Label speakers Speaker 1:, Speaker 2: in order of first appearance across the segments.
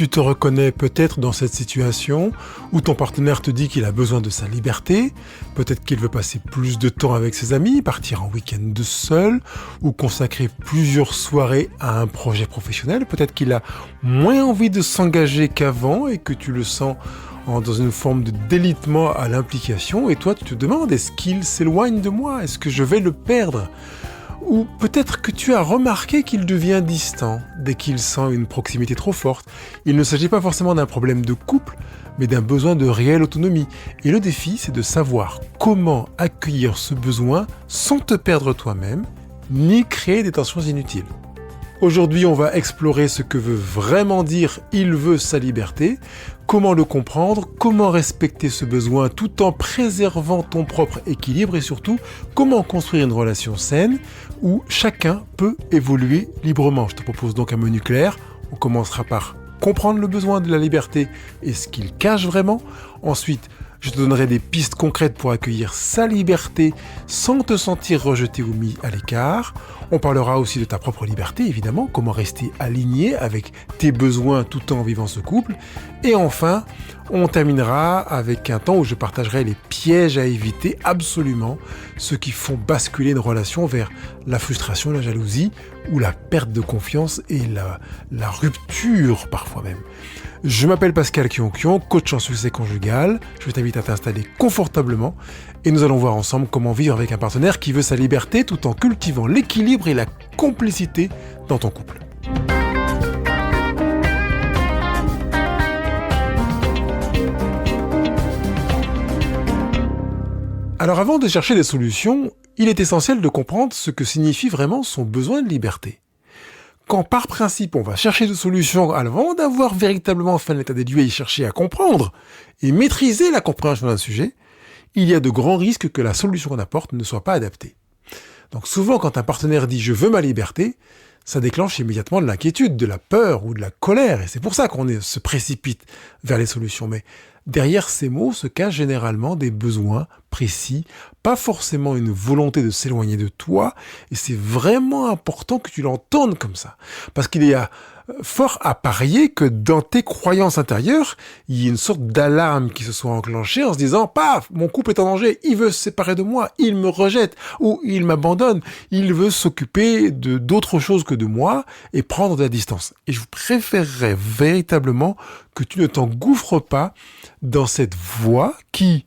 Speaker 1: tu te reconnais peut-être dans cette situation où ton partenaire te dit qu'il a besoin de sa liberté, peut-être qu'il veut passer plus de temps avec ses amis, partir en week-end seul, ou consacrer plusieurs soirées à un projet professionnel, peut-être qu'il a moins envie de s'engager qu'avant et que tu le sens dans une forme de délitement à l'implication, et toi tu te demandes, est-ce qu'il s'éloigne de moi? Est-ce que je vais le perdre? Ou peut-être que tu as remarqué qu'il devient distant dès qu'il sent une proximité trop forte. Il ne s'agit pas forcément d'un problème de couple, mais d'un besoin de réelle autonomie. Et le défi, c'est de savoir comment accueillir ce besoin sans te perdre toi-même, ni créer des tensions inutiles. Aujourd'hui, on va explorer ce que veut vraiment dire « il veut sa liberté », comment le comprendre, comment respecter ce besoin tout en préservant ton propre équilibre et surtout, comment construire une relation saine où chacun peut évoluer librement. Je te propose donc un menu clair. On commencera par comprendre le besoin de la liberté et ce qu'il cache vraiment. Ensuite, je te donnerai des pistes concrètes pour accueillir sa liberté sans te sentir rejeté ou mis à l'écart. On parlera aussi de ta propre liberté, évidemment, comment rester aligné avec tes besoins tout en vivant ce couple. Et enfin, on terminera avec un temps où je partagerai les pièges à éviter absolument, ceux qui font basculer une relation vers la frustration, la jalousie ou la perte de confiance et la rupture parfois même. Je m'appelle Pascal Kionkion, coach en succès conjugal. Je t'invite à t'installer confortablement et nous allons voir ensemble comment vivre avec un partenaire qui veut sa liberté tout en cultivant l'équilibre et la complicité dans ton couple. Alors avant de chercher des solutions, il est essentiel de comprendre ce que signifie vraiment son besoin de liberté. Quand par principe on va chercher des solutions avant d'avoir véritablement fait l'état des lieux et y chercher à comprendre et maîtriser la compréhension d'un sujet, il y a de grands risques que la solution qu'on apporte ne soit pas adaptée. Donc souvent quand un partenaire dit « je veux ma liberté », ça déclenche immédiatement de l'inquiétude, de la peur ou de la colère, et c'est pour ça qu'on se précipite vers les solutions. Mais derrière ces mots se cachent généralement des besoins précis, pas forcément une volonté de s'éloigner de toi, et c'est vraiment important que tu l'entendes comme ça. Parce qu'il y a fort à parier que dans tes croyances intérieures, il y a une sorte d'alarme qui se soit enclenchée en se disant « paf, mon couple est en danger, il veut se séparer de moi, il me rejette ou il m'abandonne, il veut s'occuper d'autre chose que de moi et prendre de la distance. » Et je préférerais véritablement que tu ne t'engouffres pas dans cette voie qui,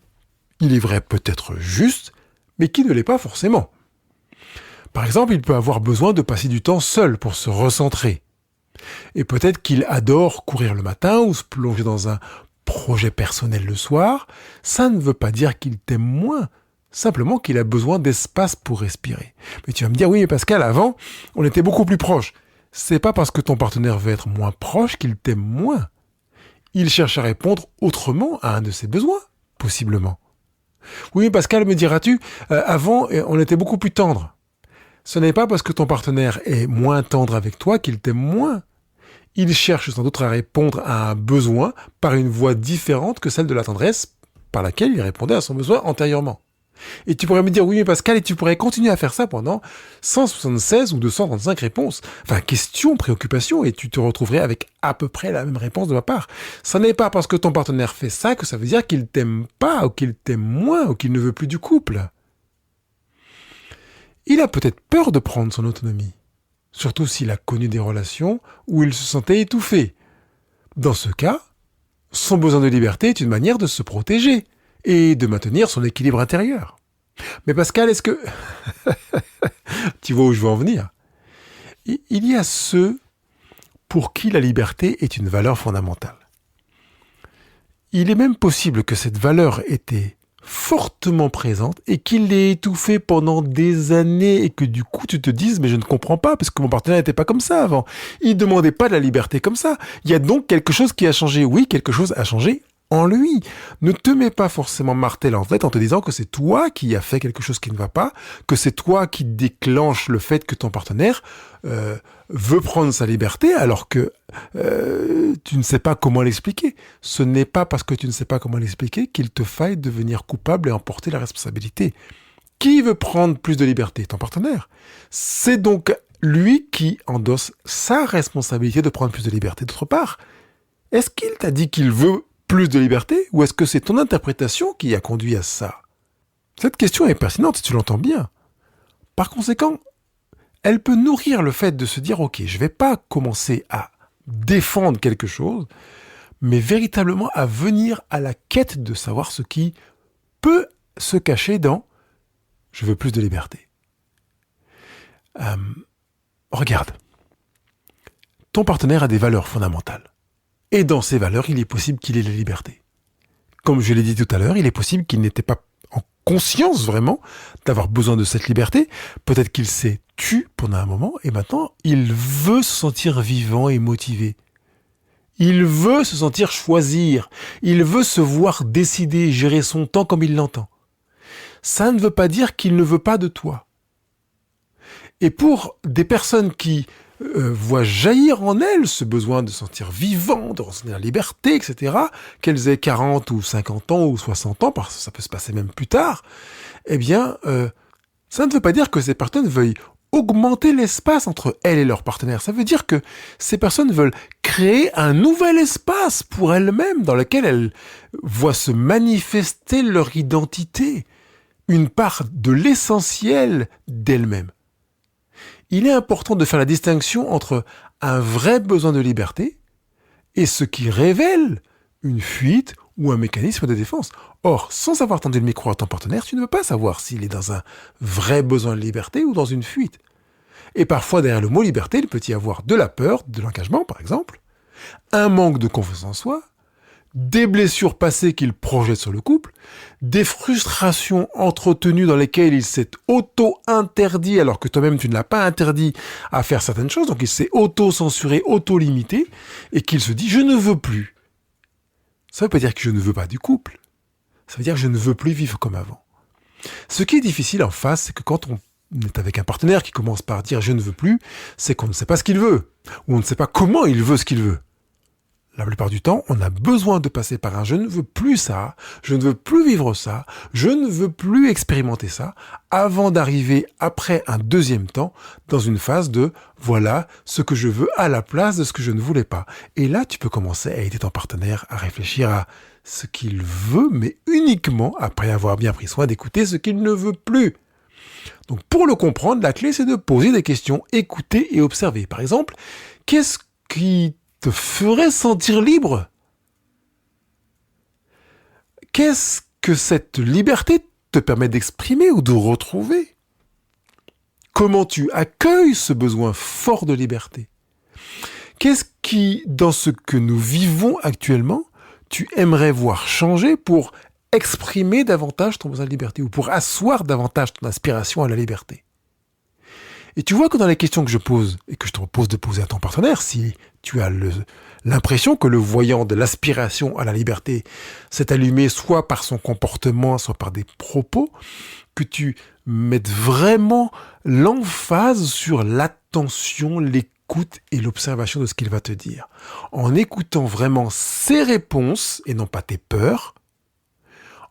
Speaker 1: il est vrai, peut être juste, mais qui ne l'est pas forcément. Par exemple, il peut avoir besoin de passer du temps seul pour se recentrer. Et peut-être qu'il adore courir le matin ou se plonger dans un projet personnel le soir. Ça ne veut pas dire qu'il t'aime moins, simplement qu'il a besoin d'espace pour respirer. Mais tu vas me dire, oui, mais Pascal, avant, on était beaucoup plus proches. C'est pas parce que ton partenaire veut être moins proche qu'il t'aime moins. Il cherche à répondre autrement à un de ses besoins, possiblement. Oui, Pascal, me diras-tu, avant, on était beaucoup plus tendre. Ce n'est pas parce que ton partenaire est moins tendre avec toi qu'il t'aime moins. Il cherche sans doute à répondre à un besoin par une voie différente que celle de la tendresse par laquelle il répondait à son besoin antérieurement. Et tu pourrais me dire, oui mais Pascal, et tu pourrais continuer à faire ça pendant 176 ou 235 réponses. Enfin, questions, préoccupations, et tu te retrouverais avec à peu près la même réponse de ma part. Ça n'est pas parce que ton partenaire fait ça que ça veut dire qu'il t'aime pas, ou qu'il t'aime moins, ou qu'il ne veut plus du couple. Il a peut-être peur de prendre son autonomie. Surtout s'il a connu des relations où il se sentait étouffé. Dans ce cas, son besoin de liberté est une manière de se protéger et de maintenir son équilibre intérieur. Mais Pascal, est-ce que... Tu vois où je veux en venir? Il y a ceux pour qui la liberté est une valeur fondamentale. Il est même possible que cette valeur était fortement présente et qu'il l'ait étouffée pendant des années et que du coup tu te dises mais je ne comprends pas parce que mon partenaire n'était pas comme ça avant. Il demandait pas de la liberté comme ça. Il y a donc quelque chose qui a changé. Oui, quelque chose a changé en lui. Ne te mets pas forcément martel en tête en te disant que c'est toi qui as fait quelque chose qui ne va pas, que c'est toi qui déclenche le fait que ton partenaire veut prendre sa liberté alors que tu ne sais pas comment l'expliquer. Ce n'est pas parce que tu ne sais pas comment l'expliquer qu'il te faille devenir coupable et emporter la responsabilité. Qui veut prendre plus de liberté? Ton partenaire. C'est donc lui qui endosse sa responsabilité de prendre plus de liberté. D'autre part, Est-ce qu'il t'a dit qu'il veut plus de liberté ou est-ce que c'est ton interprétation qui a conduit à ça? Cette question est pertinente si tu l'entends bien. Par conséquent, elle peut nourrir le fait de se dire « Ok, je ne vais pas commencer à défendre quelque chose, mais véritablement à venir à la quête de savoir ce qui peut se cacher dans « je veux plus de liberté ». Regarde, ton partenaire a des valeurs fondamentales. Et dans ces valeurs, il est possible qu'il ait la liberté. Comme je l'ai dit tout à l'heure, il est possible qu'il n'était pas en conscience vraiment d'avoir besoin de cette liberté. Peut-être qu'il s'est tu pendant un moment et maintenant, il veut se sentir vivant et motivé. Il veut se sentir choisir. Il veut se voir décider, gérer son temps comme il l'entend. Ça ne veut pas dire qu'il ne veut pas de toi. Et pour des personnes qui voient jaillir en elles ce besoin de se sentir vivant, de ressentir la liberté, etc., qu'elles aient 40 ou 50 ans ou 60 ans, parce que ça peut se passer même plus tard, eh bien, ça ne veut pas dire que ces personnes veuillent augmenter l'espace entre elles et leurs partenaires. Ça veut dire que ces personnes veulent créer un nouvel espace pour elles-mêmes dans lequel elles voient se manifester leur identité, une part de l'essentiel d'elles-mêmes. Il est important de faire la distinction entre un vrai besoin de liberté et ce qui révèle une fuite ou un mécanisme de défense. Or, sans avoir tendu le micro à ton partenaire, tu ne peux pas savoir s'il est dans un vrai besoin de liberté ou dans une fuite. Et parfois, derrière le mot liberté, il peut y avoir de la peur, de l'engagement par exemple, un manque de confiance en soi, des blessures passées qu'il projette sur le couple, des frustrations entretenues dans lesquelles il s'est auto-interdit alors que toi-même tu ne l'as pas interdit à faire certaines choses, donc il s'est auto-censuré, auto-limité, et qu'il se dit « je ne veux plus ». Ça ne veut pas dire que je ne veux pas du couple, ça veut dire que je ne veux plus vivre comme avant. Ce qui est difficile en face, c'est que quand on est avec un partenaire qui commence par dire « je ne veux plus », c'est qu'on ne sait pas ce qu'il veut, ou on ne sait pas comment il veut ce qu'il veut. La plupart du temps, on a besoin de passer par un « je ne veux plus ça, je ne veux plus vivre ça, je ne veux plus expérimenter ça » avant d'arriver après un deuxième temps dans une phase de « voilà ce que je veux à la place de ce que je ne voulais pas ». Et là, tu peux commencer à aider ton partenaire à réfléchir à ce qu'il veut, mais uniquement après avoir bien pris soin d'écouter ce qu'il ne veut plus. Donc pour le comprendre, la clé c'est de poser des questions, écouter et observer. Par exemple, qu'est-ce qui te ferait sentir libre? Qu'est-ce que cette liberté te permet d'exprimer ou de retrouver? Comment tu accueilles ce besoin fort de liberté? Qu'est-ce qui, dans ce que nous vivons actuellement, tu aimerais voir changer pour exprimer davantage ton besoin de liberté ou pour asseoir davantage ton aspiration à la liberté? Et tu vois que dans les questions que je pose et que je te propose de poser à ton partenaire, si tu as l'impression que le voyant de l'aspiration à la liberté s'est allumé soit par son comportement, soit par des propos, que tu mettes vraiment l'emphase sur l'attention, l'écoute et l'observation de ce qu'il va te dire. En écoutant vraiment ses réponses et non pas tes peurs,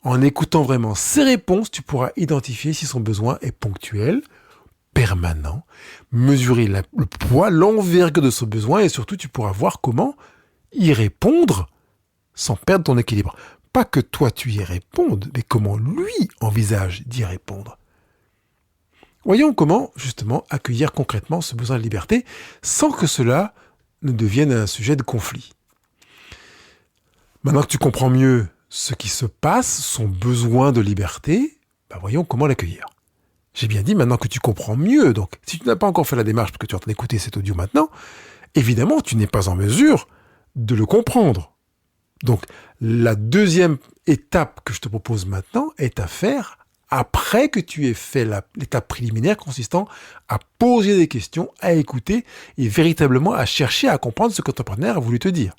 Speaker 1: en écoutant vraiment ses réponses, tu pourras identifier si son besoin est ponctuel, permanent, mesurer le poids, l'envergure de ce besoin et surtout tu pourras voir comment y répondre sans perdre ton équilibre. Pas que toi tu y répondes, mais comment lui envisage d'y répondre. Voyons comment justement accueillir concrètement ce besoin de liberté sans que cela ne devienne un sujet de conflit. Maintenant que tu comprends mieux ce qui se passe, son besoin de liberté, voyons comment l'accueillir. J'ai bien dit maintenant que tu comprends mieux, donc si tu n'as pas encore fait la démarche parce que tu es en train d'écouter cet audio maintenant, évidemment tu n'es pas en mesure de le comprendre. Donc la deuxième étape que je te propose maintenant est à faire après que tu aies fait l'étape préliminaire consistant à poser des questions, à écouter et véritablement à chercher à comprendre ce que ton partenaire a voulu te dire.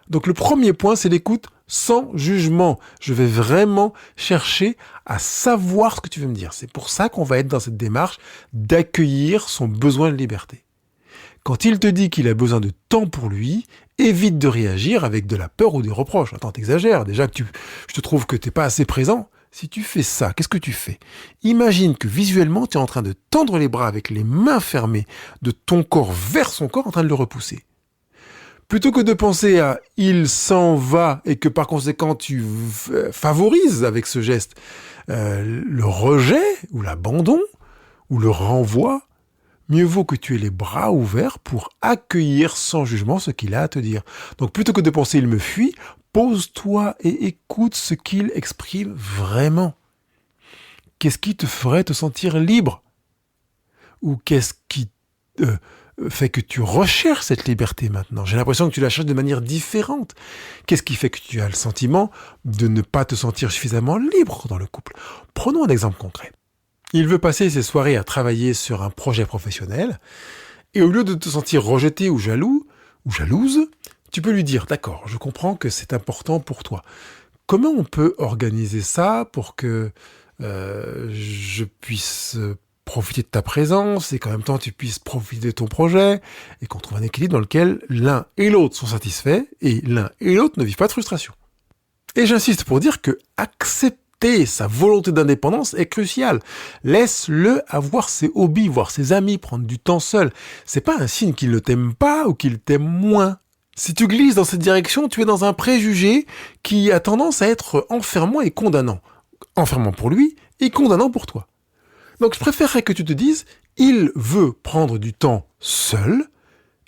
Speaker 1: Donc le premier point, c'est l'écoute sans jugement. Je vais vraiment chercher à savoir ce que tu veux me dire. C'est pour ça qu'on va être dans cette démarche d'accueillir son besoin de liberté. Quand il te dit qu'il a besoin de temps pour lui, évite de réagir avec de la peur ou des reproches. Attends, t'exagères. Déjà que je te trouve que t'es pas assez présent. Si tu fais ça, qu'est-ce que tu fais? Imagine que visuellement, tu es en train de tendre les bras avec les mains fermées de ton corps vers son corps en train de le repousser. Plutôt que de penser à « il s'en va » et que par conséquent tu favorises avec ce geste le rejet ou l'abandon ou le renvoi, mieux vaut que tu aies les bras ouverts pour accueillir sans jugement ce qu'il a à te dire. Donc plutôt que de penser « il me fuit », pose-toi et écoute ce qu'il exprime vraiment. Qu'est-ce qui te ferait te sentir libre ? Ou qu'est-ce qui fait que tu recherches cette liberté maintenant ? J'ai l'impression que tu la cherches de manière différente. Qu'est-ce qui fait que tu as le sentiment de ne pas te sentir suffisamment libre dans le couple ? Prenons un exemple concret. Il veut passer ses soirées à travailler sur un projet professionnel et au lieu de te sentir rejeté ou jaloux ou jalouse, tu peux lui dire « D'accord, je comprends que c'est important pour toi. Comment on peut organiser ça pour que je puisse profiter de ta présence et qu'en même temps tu puisses profiter de ton projet et qu'on trouve un équilibre dans lequel l'un et l'autre sont satisfaits et l'un et l'autre ne vivent pas de frustration. » Et j'insiste pour dire que accepter sa volonté d'indépendance est crucial. Laisse-le avoir ses hobbies, voir ses amis, prendre du temps seul. C'est pas un signe qu'il ne t'aime pas ou qu'il t'aime moins. Si tu glisses dans cette direction, tu es dans un préjugé qui a tendance à être enfermant et condamnant. Enfermant pour lui et condamnant pour toi. Donc je préférerais que tu te dises, il veut prendre du temps seul,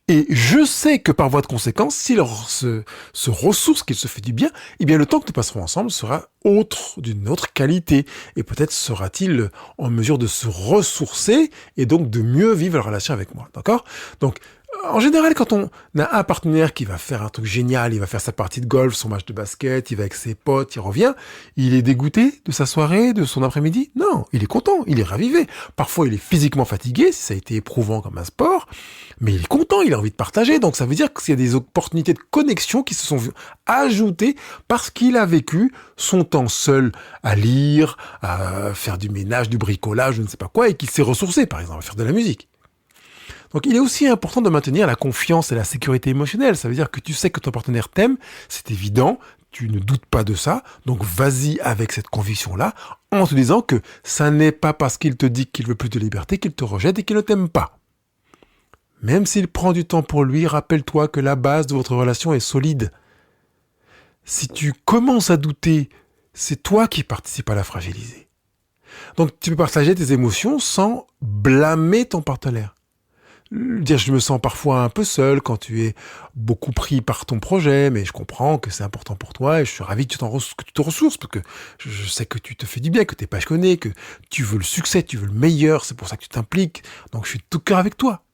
Speaker 1: et je sais que par voie de conséquence, s'il se ressource, qu'il se fait du bien, eh bien le temps que nous passerons ensemble sera d'une autre qualité. Et peut-être sera-t-il en mesure de se ressourcer et donc de mieux vivre la relation avec moi. D'accord ? Donc, en général, quand on a un partenaire qui va faire un truc génial, il va faire sa partie de golf, son match de basket, il va avec ses potes, il revient, il est dégoûté de sa soirée, de son après-midi ? Non, il est content, il est ravivé. Parfois, il est physiquement fatigué, si ça a été éprouvant comme un sport, mais il est content, il a envie de partager. Donc, ça veut dire qu'il y a des opportunités de connexion qui se sont ajoutées parce qu'il a vécu son temps seul à lire, à faire du ménage, du bricolage, je ne sais pas quoi, et qu'il s'est ressourcé, par exemple, à faire de la musique. Donc il est aussi important de maintenir la confiance et la sécurité émotionnelle. Ça veut dire que tu sais que ton partenaire t'aime, c'est évident, tu ne doutes pas de ça, donc vas-y avec cette conviction-là, en te disant que ça n'est pas parce qu'il te dit qu'il veut plus de liberté qu'il te rejette et qu'il ne t'aime pas. Même s'il prend du temps pour lui, rappelle-toi que la base de votre relation est solide. Si tu commences à douter, c'est toi qui participes à la fragiliser. Donc tu peux partager tes émotions sans blâmer ton partenaire. Dire je me sens parfois un peu seul quand tu es beaucoup pris par ton projet, mais je comprends que c'est important pour toi et je suis ravi que tu te ressources parce que je sais que tu te fais du bien, que tu es passionné, que tu veux le succès, tu veux le meilleur, c'est pour ça que tu t'impliques, donc je suis de tout cœur avec toi.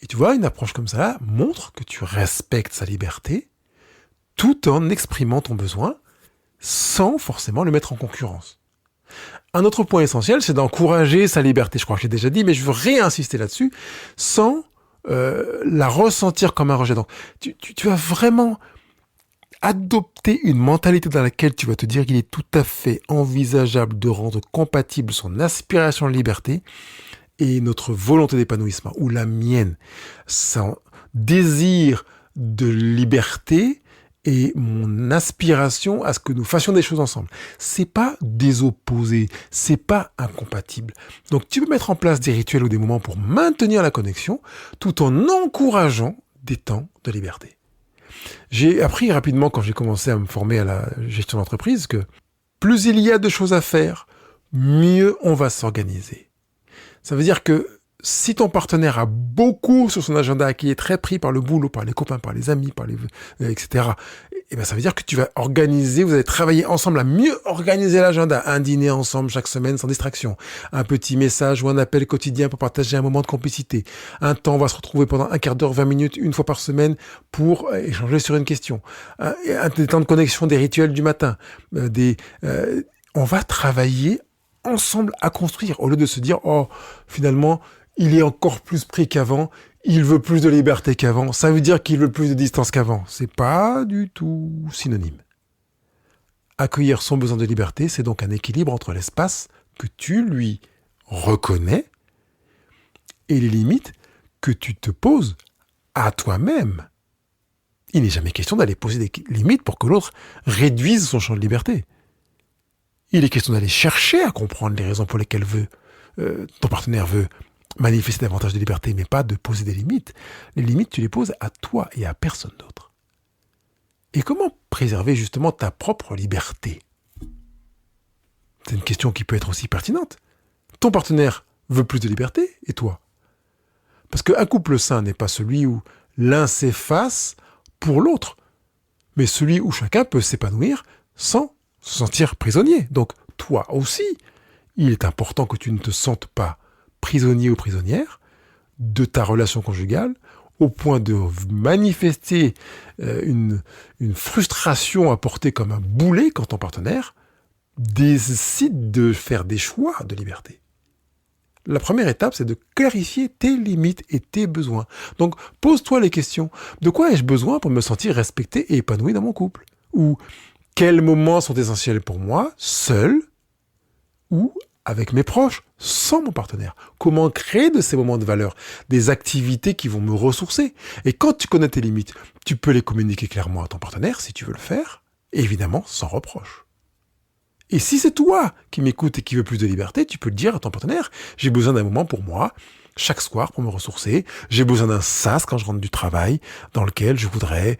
Speaker 1: Et tu vois, une approche comme ça montre que tu respectes sa liberté tout en exprimant ton besoin sans forcément le mettre en concurrence. Un autre point essentiel, c'est d'encourager sa liberté. Je crois que j'ai déjà dit, mais je veux réinsister là-dessus, sans la ressentir comme un rejet. Donc, tu vas vraiment adopter une mentalité dans laquelle tu vas te dire qu'il est tout à fait envisageable de rendre compatible son aspiration à la liberté et notre volonté d'épanouissement, ou la mienne, son désir de liberté et mon aspiration à ce que nous fassions des choses ensemble. C'est pas des opposés, c'est pas incompatible. Donc tu peux mettre en place des rituels ou des moments pour maintenir la connexion tout en encourageant des temps de liberté. J'ai appris rapidement quand j'ai commencé à me former à la gestion d'entreprise que plus il y a de choses à faire, mieux on va s'organiser. Ça veut dire que si ton partenaire a beaucoup sur son agenda, qui est très pris par le boulot, par les copains, par les amis, etc., et ben ça veut dire que tu vas organiser, vous allez travailler ensemble à mieux organiser l'agenda. Un dîner ensemble chaque semaine sans distraction. Un petit message ou un appel quotidien pour partager un moment de complicité. Un temps, on va se retrouver pendant un quart d'heure, 20 minutes, une fois par semaine pour échanger sur une question. Des temps de connexion, des rituels du matin. On va travailler ensemble à construire au lieu de se dire, oh, finalement, il est encore plus pris qu'avant, il veut plus de liberté qu'avant, ça veut dire qu'il veut plus de distance qu'avant. C'est pas du tout synonyme. Accueillir son besoin de liberté, c'est donc un équilibre entre l'espace que tu lui reconnais et les limites que tu te poses à toi-même. Il n'est jamais question d'aller poser des limites pour que l'autre réduise son champ de liberté. Il est question d'aller chercher à comprendre les raisons pour lesquelles ton partenaire veut manifester davantage de liberté, mais pas de poser des limites. Les limites, tu les poses à toi et à personne d'autre. Et comment préserver justement ta propre liberté ? C'est une question qui peut être aussi pertinente. Ton partenaire veut plus de liberté, et toi ? Parce qu'un couple sain n'est pas celui où l'un s'efface pour l'autre, mais celui où chacun peut s'épanouir sans se sentir prisonnier. Donc, toi aussi, il est important que tu ne te sentes pas prisonnier ou prisonnière de ta relation conjugale au point de manifester une frustration apportée comme un boulet quand ton partenaire décide de faire des choix de liberté. La première étape, c'est de clarifier tes limites et tes besoins. Donc, pose-toi les questions. De quoi ai-je besoin pour me sentir respecté et épanoui dans mon couple ? Ou quels moments sont essentiels pour moi, seul ou avec mes proches, sans mon partenaire ? Comment créer de ces moments de valeur des activités qui vont me ressourcer ? Et quand tu connais tes limites, tu peux les communiquer clairement à ton partenaire si tu veux le faire, évidemment sans reproche. Et si c'est toi qui m'écoutes et qui veux plus de liberté, tu peux le dire à ton partenaire, j'ai besoin d'un moment pour moi, chaque soir pour me ressourcer, j'ai besoin d'un sas quand je rentre du travail, dans lequel je voudrais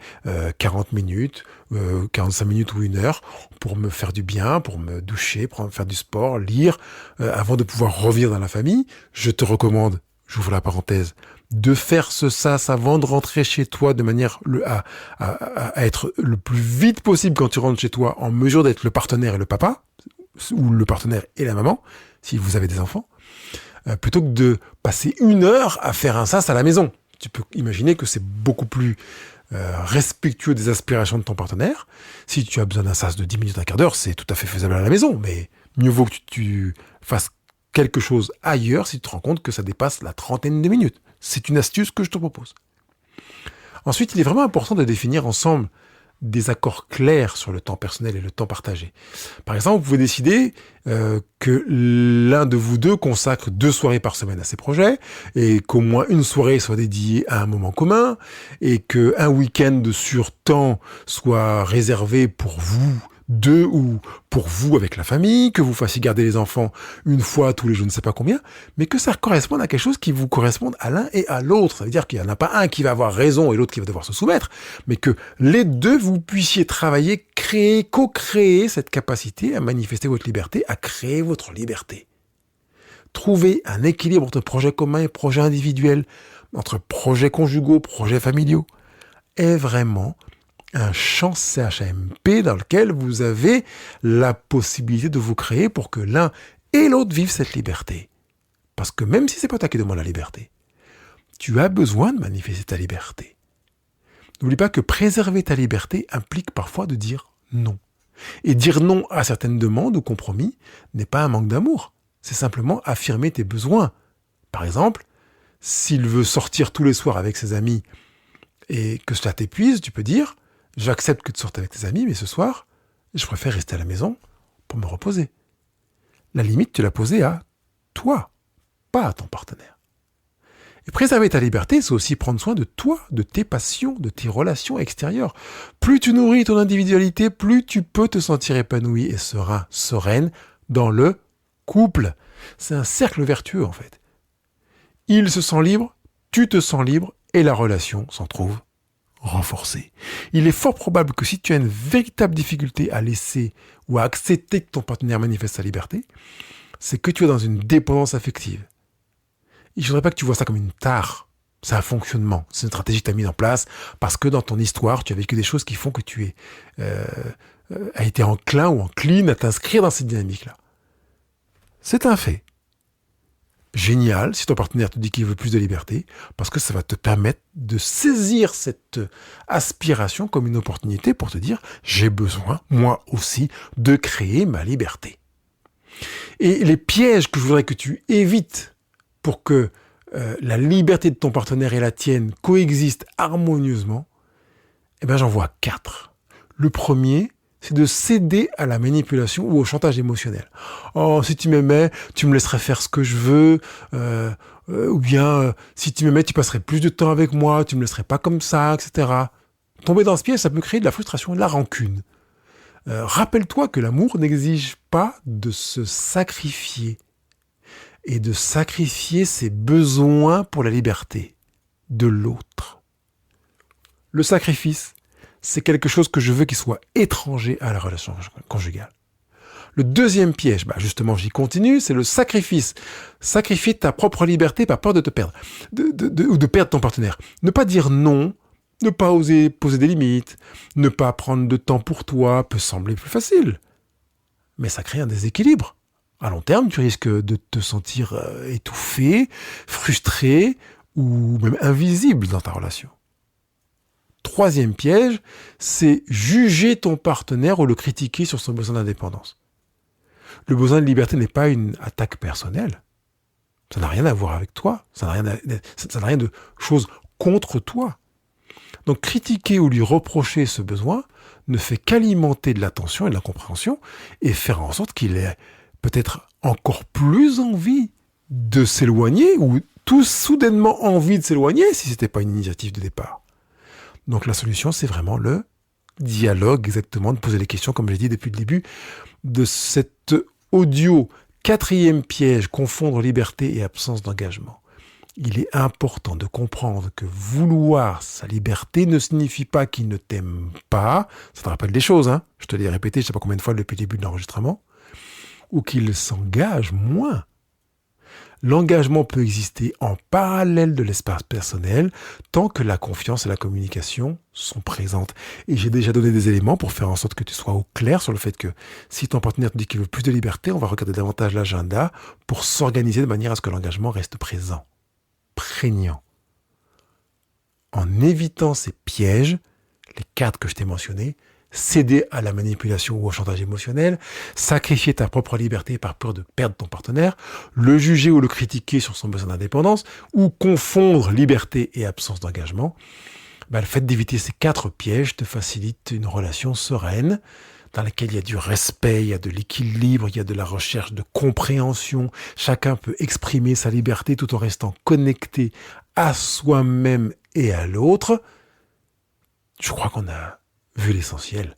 Speaker 1: 40 minutes, 45 minutes ou 1 heure pour me faire du bien, pour me doucher, pour me faire du sport, lire, avant de pouvoir revenir dans la famille. Je te recommande, j'ouvre la parenthèse, de faire ce sas avant de rentrer chez toi de manière à être le plus vite possible quand tu rentres chez toi, en mesure d'être le partenaire et le papa, ou le partenaire et la maman, si vous avez des enfants, plutôt que de passer 1 heure à faire un sas à la maison. Tu peux imaginer que c'est beaucoup plus respectueux des aspirations de ton partenaire. Si tu as besoin d'un sas de 10 minutes, un quart d'heure, c'est tout à fait faisable à la maison, mais mieux vaut que tu fasses quelque chose ailleurs si tu te rends compte que ça dépasse la 30aine de minutes. C'est une astuce que je te propose. Ensuite, il est vraiment important de définir ensemble des accords clairs sur le temps personnel et le temps partagé. Par exemple, vous pouvez décider que l'un de vous deux consacre 2 soirées par semaine à ses projets, et qu'au moins 1 soirée soit dédiée à un moment commun, et qu'un week-end sur temps soit réservé pour vous deux ou pour vous avec la famille, que vous fassiez garder les enfants 1 fois tous les je ne sais pas combien, mais que ça corresponde à quelque chose qui vous corresponde à l'un et à l'autre. Ça veut dire qu'il n'y en a pas un qui va avoir raison et l'autre qui va devoir se soumettre, mais que les deux, vous puissiez travailler, créer, co-créer cette capacité à manifester votre liberté, à créer votre liberté. Trouver un équilibre entre projets communs et projets individuels, entre projets conjugaux, projets familiaux, est vraiment un champ CHMP dans lequel vous avez la possibilité de vous créer pour que l'un et l'autre vivent cette liberté. Parce que même si c'est pas toi qui demande la liberté, tu as besoin de manifester ta liberté. N'oublie pas que préserver ta liberté implique parfois de dire non. Et dire non à certaines demandes ou compromis n'est pas un manque d'amour. C'est simplement affirmer tes besoins. Par exemple, s'il veut sortir tous les soirs avec ses amis et que cela t'épuise, tu peux dire « J'accepte que tu sortes avec tes amis, mais ce soir, je préfère rester à la maison pour me reposer. » La limite, tu l'as posée à toi, pas à ton partenaire. Et préserver ta liberté, c'est aussi prendre soin de toi, de tes passions, de tes relations extérieures. Plus tu nourris ton individualité, plus tu peux te sentir épanoui et serein, sereine dans le couple. C'est un cercle vertueux en fait. Il se sent libre, tu te sens libre et la relation s'en trouve renforcée. Il est fort probable que si tu as une véritable difficulté à laisser ou à accepter que ton partenaire manifeste sa liberté, c'est que tu es dans une dépendance affective. Et je ne voudrais pas que tu vois ça comme une tare. C'est un fonctionnement. C'est une stratégie que tu as mise en place parce que dans ton histoire, tu as vécu des choses qui font que tu as été enclin ou encline à t'inscrire dans cette dynamique-là. C'est un fait. Génial si ton partenaire te dit qu'il veut plus de liberté, parce que ça va te permettre de saisir cette aspiration comme une opportunité pour te dire « j'ai besoin, moi aussi, de créer ma liberté ». Et les pièges que je voudrais que tu évites pour que la liberté de ton partenaire et la tienne coexistent harmonieusement, eh ben j'en vois 4. Le premier, c'est de céder à la manipulation ou au chantage émotionnel. Oh, si tu m'aimais, tu me laisserais faire ce que je veux, ou bien si tu m'aimais, tu passerais plus de temps avec moi, tu me laisserais pas comme ça, etc. Tomber dans ce piège, ça peut créer de la frustration et de la rancune. Rappelle-toi que l'amour n'exige pas de se sacrifier. et de sacrifier ses besoins pour la liberté de l'autre. Le sacrifice, c'est quelque chose que je veux qu'il soit étranger à la relation conjugale. Le deuxième piège, justement, j'y continue, c'est le sacrifice. Sacrifier ta propre liberté par peur de te perdre, ou de perdre ton partenaire. Ne pas dire non, ne pas oser poser des limites, ne pas prendre de temps pour toi peut sembler plus facile. Mais ça crée un déséquilibre. À long terme, tu risques de te sentir étouffé, frustré ou même invisible dans ta relation. Troisième piège, c'est juger ton partenaire ou le critiquer sur son besoin d'indépendance. Le besoin de liberté n'est pas une attaque personnelle. Ça n'a rien à voir avec toi. Ça n'a rien de chose contre toi. Donc critiquer ou lui reprocher ce besoin ne fait qu'alimenter de l'attention et de la compréhension et faire en sorte qu'il ait peut-être encore plus envie de s'éloigner ou tout soudainement envie de s'éloigner si ce n'était pas une initiative de départ. Donc la solution, c'est vraiment le dialogue, exactement, de poser les questions, comme j'ai dit depuis le début, de cet audio. Quatrième piège, confondre liberté et absence d'engagement. Il est important de comprendre que vouloir sa liberté ne signifie pas qu'il ne t'aime pas. Ça te rappelle des choses, hein. Je te l'ai répété, je ne sais pas combien de fois depuis le début de l'enregistrement. Ou qu'il s'engage moins. L'engagement peut exister en parallèle de l'espace personnel tant que la confiance et la communication sont présentes. Et j'ai déjà donné des éléments pour faire en sorte que tu sois au clair sur le fait que si ton partenaire te dit qu'il veut plus de liberté, on va regarder davantage l'agenda pour s'organiser de manière à ce que l'engagement reste présent, prégnant. En évitant ces pièges, les 4 que je t'ai mentionnés, céder à la manipulation ou au chantage émotionnel, sacrifier ta propre liberté par peur de perdre ton partenaire, le juger ou le critiquer sur son besoin d'indépendance, ou confondre liberté et absence d'engagement, le fait d'éviter ces 4 pièges te facilite une relation sereine, dans laquelle il y a du respect, il y a de l'équilibre, il y a de la recherche de compréhension, chacun peut exprimer sa liberté tout en restant connecté à soi-même et à l'autre. Je crois qu'on a vu l'essentiel.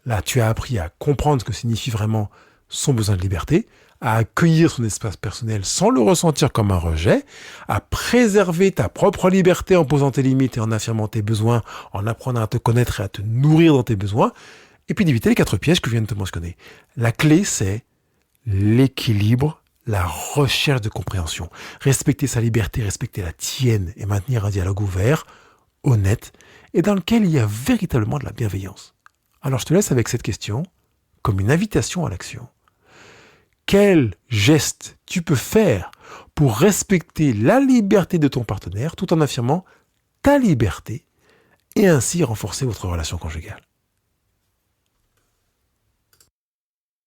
Speaker 1: Là, tu as appris à comprendre ce que signifie vraiment son besoin de liberté, à accueillir son espace personnel sans le ressentir comme un rejet, à préserver ta propre liberté en posant tes limites et en affirmant tes besoins, en apprenant à te connaître et à te nourrir dans tes besoins, et puis d'éviter les 4 pièges que je viens de te mentionner. La clé, c'est l'équilibre, la recherche de compréhension. Respecter sa liberté, respecter la tienne et maintenir un dialogue ouvert, honnête, et dans lequel il y a véritablement de la bienveillance. Alors je te laisse avec cette question, comme une invitation à l'action. Quel geste tu peux faire pour respecter la liberté de ton partenaire tout en affirmant ta liberté et ainsi renforcer votre relation conjugale ?